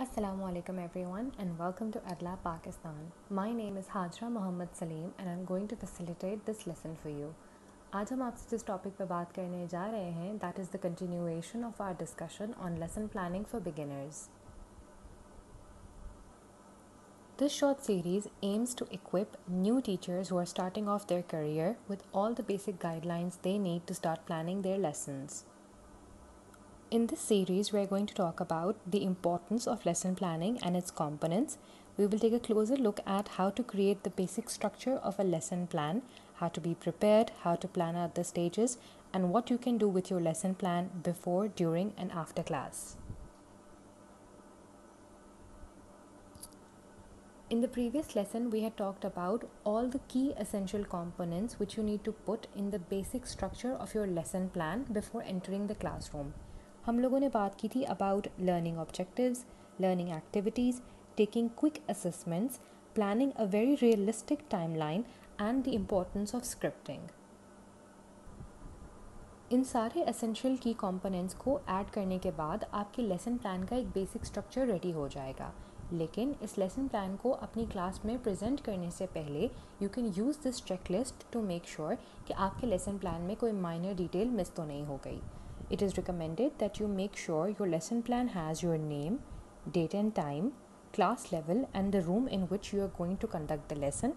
Assalamu alaikum everyone and welcome to Adla Pakistan. My name is Hajra Muhammad Salim and I'm going to facilitate this lesson for you. आज हम आपसे जिस topic पे बात करने जा रहे हैं that is the continuation of our discussion on lesson planning for beginners. This short series aims to equip new teachers who are starting off their career with all the basic guidelines they need to start planning their lessons. In this series, we are going to talk about the importance of lesson planning and its components. We will take a closer look at how to create the basic structure of a lesson plan, how to be prepared, how to plan out the stages, and what you can do with your lesson plan before, during, and after class. In the previous lesson, we had talked about all the key essential components which you need to put in the basic structure of your lesson plan before entering the classroom. हम लोगों ने बात की थी about learning objectives, learning activities, taking quick assessments, planning a very realistic timeline and the importance of scripting. इन सारे essential की components को ऐड करने के बाद आपके लेसन प्लान का एक बेसिक स्ट्रक्चर रेडी हो जाएगा. लेकिन इस लेसन प्लान को अपनी क्लास में प्रेजेंट करने से पहले you can use this checklist to make sure कि आपके लेसन प्लान में कोई माइनर डिटेल मिस तो नहीं हो गई. It is recommended that you make sure your lesson plan has your name, date and time, class level and the room in which you are going to conduct the lesson.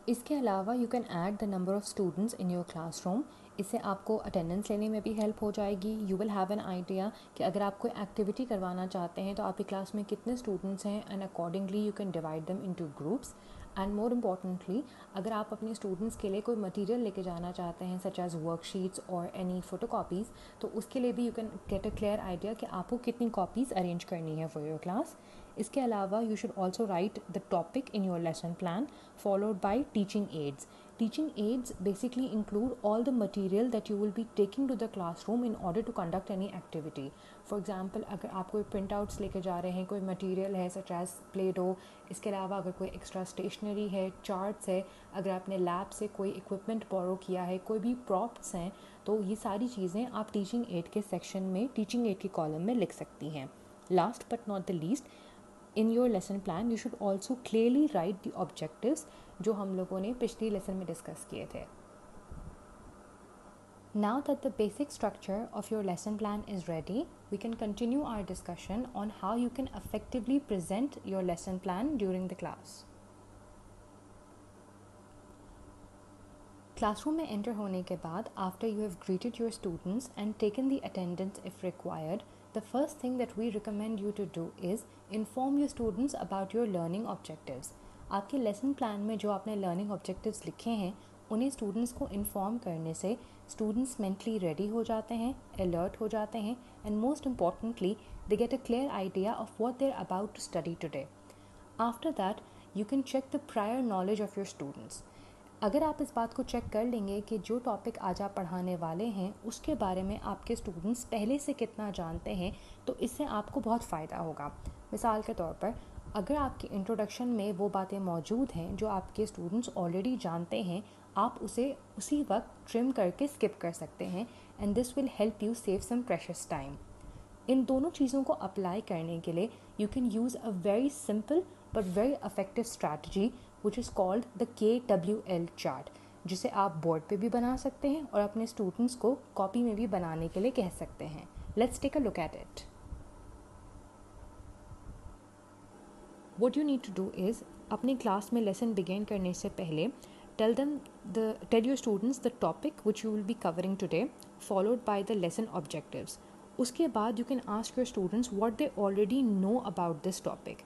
इसके अलावा you can add the number of students in your classroom. इससे आपको attendance लेने में भी help हो जाएगी. You will have an idea कि अगर आप कोई एक्टिविटी करवाना चाहते हैं तो आपकी क्लास में कितने स्टूडेंट्स हैं and accordingly you can divide them into groups. And more importantly अगर आप अपने स्टूडेंट्स के लिए कोई मटेरियल लेके जाना चाहते हैं सच एज वर्कशीट्स और एनी फ़ोटो कॉपीज़ तो उसके लिए भी you can get a clear idea कि आपको कितनी कॉपीज़ अरेंज करनी है फॉर योर क्लास. इसके अलावा you should also right the topic in your lesson plan followed by teaching ads. Teaching aids basically include all the material that you will be taking to the classroom in order to conduct any activity. For example, अगर आप कोई print outs लेके जा रहे हैं, कोई material है such as play dough, इसके अलावा अगर कोई एक्स्ट्रा स्टेशनरी है, चार्ट्स है, अगर आपने लैब से कोई इक्विपमेंट बोरो किया है, कोई भी प्रॉप्स हैं, तो ये सारी चीज़ें आप टीचिंग एड के सेक्शन में टीचिंग एड के कॉलम में लिख सकती हैं. Last but not the least, in your lesson plan you should also clearly write the objectives जो हम लोगों ने पिछली लेसन में डिस्कस किए थे. Now that the basic structure of your lesson plan is ready, we can continue our discussion on how you can effectively present your lesson plan during the class. Classroom में enter होने के बाद after you have greeted your students and taken the attendance if required, the first thing that we recommend you to do is inform your students about your learning objectives. आपके lesson plan में जो आपने learning objectives लिखे हैं उन्हें students को inform करने से स्टूडेंट्स मेंटली रेडी हो जाते हैं, अलर्ट हो जाते हैं and most importantly they get a clear idea of what they are about to study today. After that you can check the prior knowledge of your students. अगर आप इस बात को चेक कर लेंगे कि जो टॉपिक आज आप पढ़ाने वाले हैं उसके बारे में आपके स्टूडेंट्स पहले से कितना जानते हैं तो इससे आपको बहुत फ़ायदा होगा. मिसाल के तौर पर अगर आपके इंट्रोडक्शन में वो बातें मौजूद हैं जो आपके स्टूडेंट्स ऑलरेडी जानते हैं, आप उसे उसी वक्त ट्रिम करके स्किप कर सकते हैं and this will help you save some precious time. इन दोनों चीज़ों को अप्लाई करने के लिए you can use a very simple but very effective strategy which is called the KWL chart, जिसे आप बोर्ड पे भी बना सकते हैं और अपने स्टूडेंट्स को कॉपी में भी बनाने के लिए कह सकते हैं. Let's take a look at it. What you need to do is अपनी क्लास में लेसन बिगिन करने से पहले tell your students the topic which you will be covering today followed by the lesson objectives. उसके बाद you can ask your students what they already know about this topic.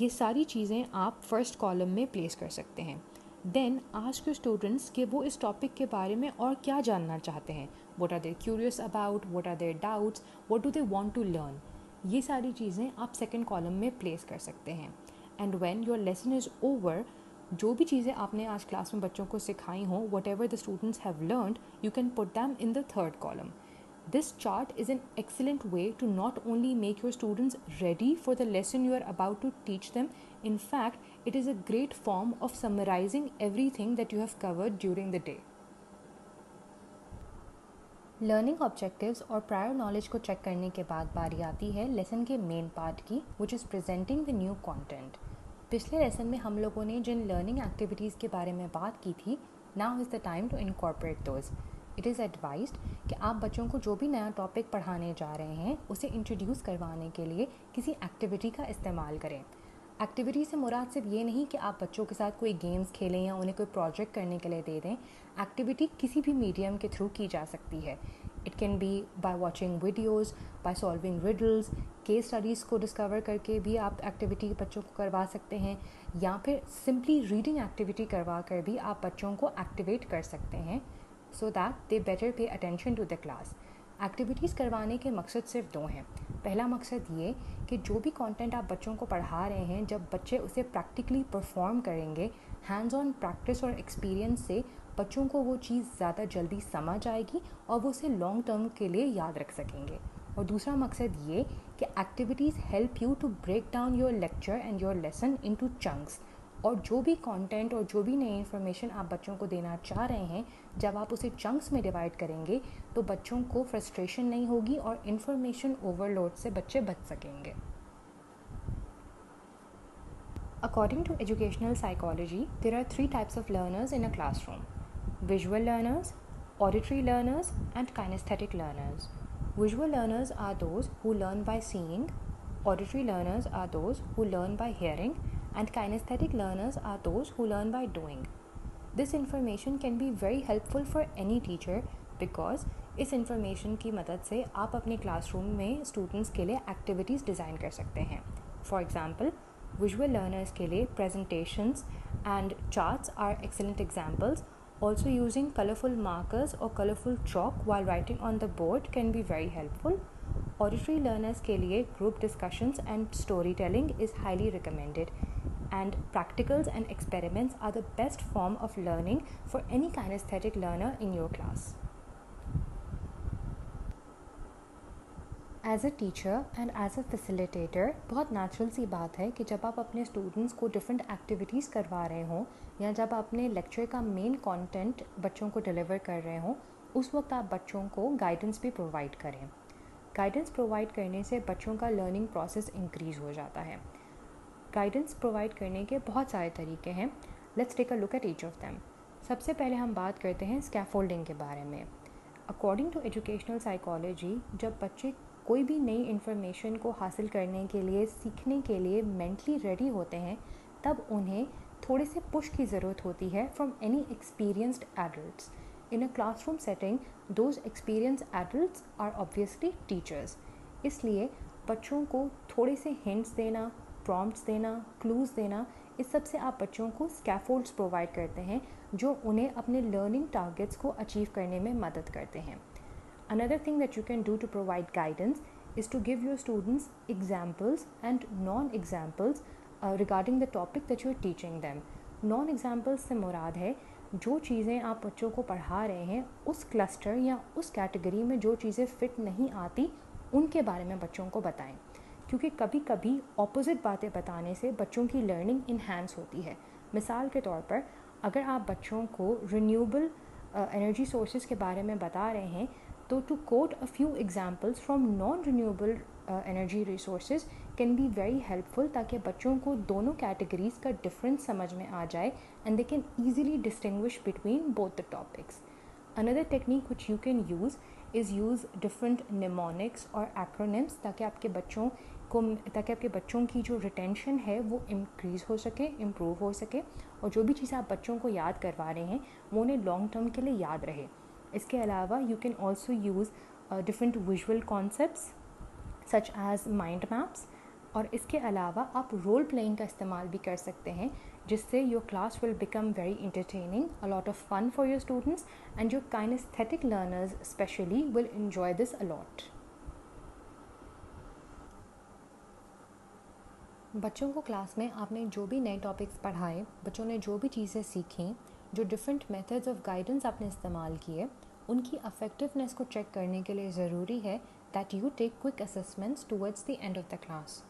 ये सारी चीज़ें आप फर्स्ट कॉलम में प्लेस कर सकते हैं. देन आस्क योर स्टूडेंट्स कि वो इस टॉपिक के बारे में और क्या जानना चाहते हैं. What are they curious about, what are their doubts, what do they want to learn. ये सारी चीज़ें आप सेकंड कॉलम में प्लेस कर सकते हैं. And when your lesson is over, जो भी चीज़ें आपने आज क्लास में बच्चों को सिखाई हों, what ever the students have learned, you can put them in the third column. This chart is an excellent way to not only make your students ready for the lesson you are about to teach them, in fact, it is a great form of summarizing everything that you have covered during the day. Learning objectives और prior knowledge को check करने के बाद बारी आती है lesson के main part की, which is presenting the new content. पिछले लेसन में हम लोगों ने जिन लर्निंग एक्टिविटीज़ के बारे में बात की थी, now is the time to incorporate those. It is advised कि आप बच्चों को जो भी नया टॉपिक पढ़ाने जा रहे हैं उसे इंट्रोड्यूस करवाने के लिए किसी एक्टिविटी का इस्तेमाल करें। एक्टिविटी से मुराद सिर्फ ये नहीं कि आप बच्चों के साथ कोई गेम्स खेलें या उन्हें कोई प्रोजेक्ट करने के लिए दे दें। एक्टिविटी किसी भी मीडियम के थ्रू की जा सकती है। It can be by watching videos, by solving riddles, case studies को डिस्कवर करके भी आप एक्टिविटी बच्चों को करवा सकते हैं, या फिर सिंपली रीडिंग एक्टिविटी करवा कर भी आप बच्चों को एक्टिवेट कर सकते हैं so that they better pay attention to the class. Activities करवाने के मकसद सिर्फ दो हैं। पहला मकसद ये कि जो भी कंटेंट आप बच्चों को पढ़ा रहे हैं, जब बच्चे उसे प्रैक्टिकली परफॉर्म करेंगे, हैंड्स ऑन प्रैक्टिस और एक्सपीरियंस से बच्चों को वो चीज़ ज़्यादा जल्दी समझ आएगी और वो उसे लॉन्ग टर्म के लिए याद रख सकेंगे। और दूसरा मकसद ये कि activities help you to break down your lecture and your lesson into chunks, और जो भी कंटेंट और जो भी नई इन्फॉर्मेशन आप बच्चों को देना चाह रहे हैं, जब आप उसे चंक्स में डिवाइड करेंगे तो बच्चों को फ्रस्ट्रेशन नहीं होगी और इन्फॉर्मेशन ओवरलोड से बच्चे बच सकेंगे। According to educational psychology, there are three types of learners in a classroom: visual learners, auditory learners, and kinesthetic learners. Visual learners are those who learn by seeing, auditory learners are those who learn by hearing, and kinesthetic learners are those who learn by doing. This information can be very helpful for any teacher because इस information की मदद से आप अपने classroom में students के लिए activities design कर सकते हैं. For example, visual learners के लिए presentations and charts are excellent examples. Also, using colorful markers or colorful chalk while writing on the board can be very helpful. Auditory learners के लिए group discussions and storytelling is highly recommended. And practicals and experiments are the best form of learning for any kinesthetic learner in your class. As a teacher and as a facilitator, बहुत natural सी बात है कि जब आप अपने students को different activities करवा रहे हों या जब आप अपने लेक्चर का मेन कंटेंट बच्चों को डिलीवर कर रहे हों, उस वक्त आप बच्चों को गाइडेंस भी प्रोवाइड करें। गाइडेंस प्रोवाइड करने से बच्चों का लर्निंग प्रोसेस इंक्रीज़ हो जाता है। गाइडेंस प्रोवाइड करने के बहुत सारे तरीके हैं। Let's take a look at each of them. सबसे पहले हम बात करते हैं स्कैफोल्डिंग के बारे में। अकॉर्डिंग टू एजुकेशनल साइकोलॉजी, जब बच्चे कोई भी नई इन्फॉर्मेशन को हासिल करने के लिए, सीखने के लिए मेंटली रेडी होते हैं, तब उन्हें थोड़े से पुश की ज़रूरत होती है from any experienced adults. In a classroom setting, those experienced adults are obviously teachers. इसलिए बच्चों को थोड़े से हिंट्स देना, प्रॉम्प्ट्स देना, क्लूज़ देना, इस सब से आप बच्चों को स्कैफोल्ड्स प्रोवाइड करते हैं जो उन्हें अपने लर्निंग टारगेट्स को अचीव करने में मदद करते हैं। Another thing that you can do to provide guidance is to give your students examples and non-examples regarding the topic that you are teaching them. Non-examples से मुराद है जो चीज़ें आप बच्चों को पढ़ा रहे हैं उस क्लस्टर या उस कैटेगरी में जो चीज़ें फिट नहीं आती, उनके बारे में बच्चों को बताएं, क्योंकि कभी कभी ऑपोजिट बातें बताने से बच्चों की लर्निंग इन्हांस होती है। मिसाल के तौर पर, अगर आप बच्चों को रिन्यूएबल एनर्जी सोर्सेज के बारे में बता रहे हैं, तो to quote a few examples from non renewable energy resources can be very helpful, ताकि बच्चों को दोनों कैटेगरीज का डिफरेंस समझ में आ जाए and they can easily distinguish between both the topics. Another technique which you can use is use different mnemonics और acronyms, ताकि आपके बच्चों की जो रिटेंशन है वो इंक्रीज़ हो सके, इम्प्रूव हो सके, और जो भी चीज़ें आप बच्चों को याद करवा रहे हैं वो उन्हें लॉन्ग टर्म के लिए याद रहे। इसके अलावा you can also use different visual concepts such as mind maps, और इसके अलावा आप रोल प्लेइंग का इस्तेमाल भी कर सकते हैं, जिससे your class will become very entertaining, a lot of fun for your students, and your kinesthetic learners specially will enjoy this a lot. बच्चों को क्लास में आपने जो भी नए टॉपिक्स पढ़ाए, बच्चों ने जो भी चीज़ें सीखी, जो डिफरेंट मेथड्स ऑफ गाइडेंस आपने इस्तेमाल किए, उनकी अफेक्टिवनेस को चेक करने के लिए ज़रूरी है that you take quick assessments towards the end of the class.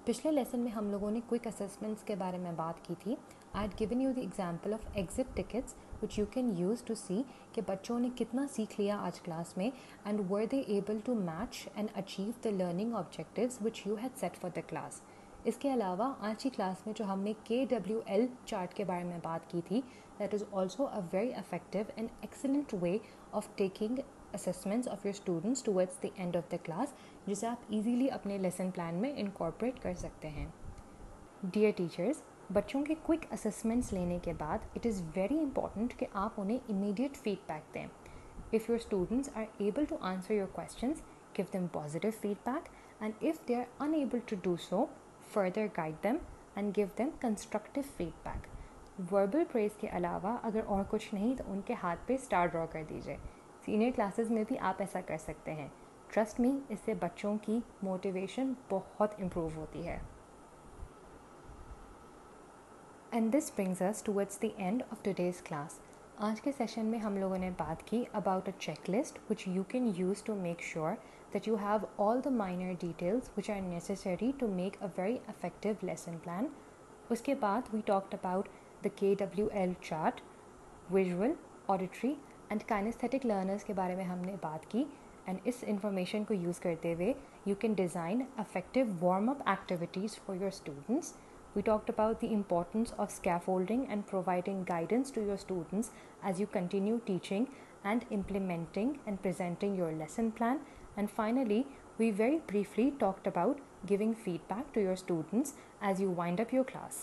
पिछले लेसन में हम लोगों ने क्विक असेसमेंट्स के बारे में बात की थी। I had given you the example of exit tickets which you can use to see कि बच्चों ने कितना सीख लिया आज क्लास में and were they able to match and achieve the learning objectives which you had set for the class. इसके अलावा आज की क्लास में जो हमने KWL चार्ट के बारे में बात की थी, that is also a very effective and excellent way of taking assessments of your students towards the end of the class, जिसे आप easily अपने lesson plan में incorporate कर सकते हैं. Dear teachers, बच्चों के क्विक असेसमेंट्स लेने के बाद इट इज़ वेरी इंपॉर्टेंट कि आप उन्हें इमीडिएट फीडबैक दें. If your students are able to answer your questions, give them positive feedback, and if they are unable to do so, further guide them and give them constructive feedback. Verbal praise के अलावा अगर और कुछ नहीं तो उनके हाथ पे स्टार ड्रॉ कर दीजिए. सीनियर क्लासेस में भी आप ऐसा कर सकते हैं. ट्रस्ट मी, इससे बच्चों की मोटिवेशन बहुत इम्प्रूव होती है. And this brings us towards the end of today's class. आज के सेशन में हम लोगों ने बात की about a checklist which you can use to make sure that you have all the minor details which are necessary to make a very effective lesson plan. उसके बाद we talked about the KWL chart, visual, auditory and kinesthetic learners के बारे में हमने बात की. And इस information को use करते हुए you can design effective warm-up activities for your students. We talked about the importance of scaffolding and providing guidance to your students as you continue teaching and implementing and presenting your lesson plan. And finally, we very briefly talked about giving feedback to your students as you wind up your class.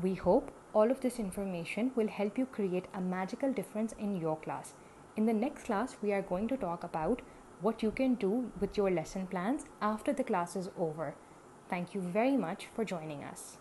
We hope all of this information will help you create a magical difference in your class. In the next class, we are going to talk about what you can do with your lesson plans after the class is over. Thank you very much for joining us.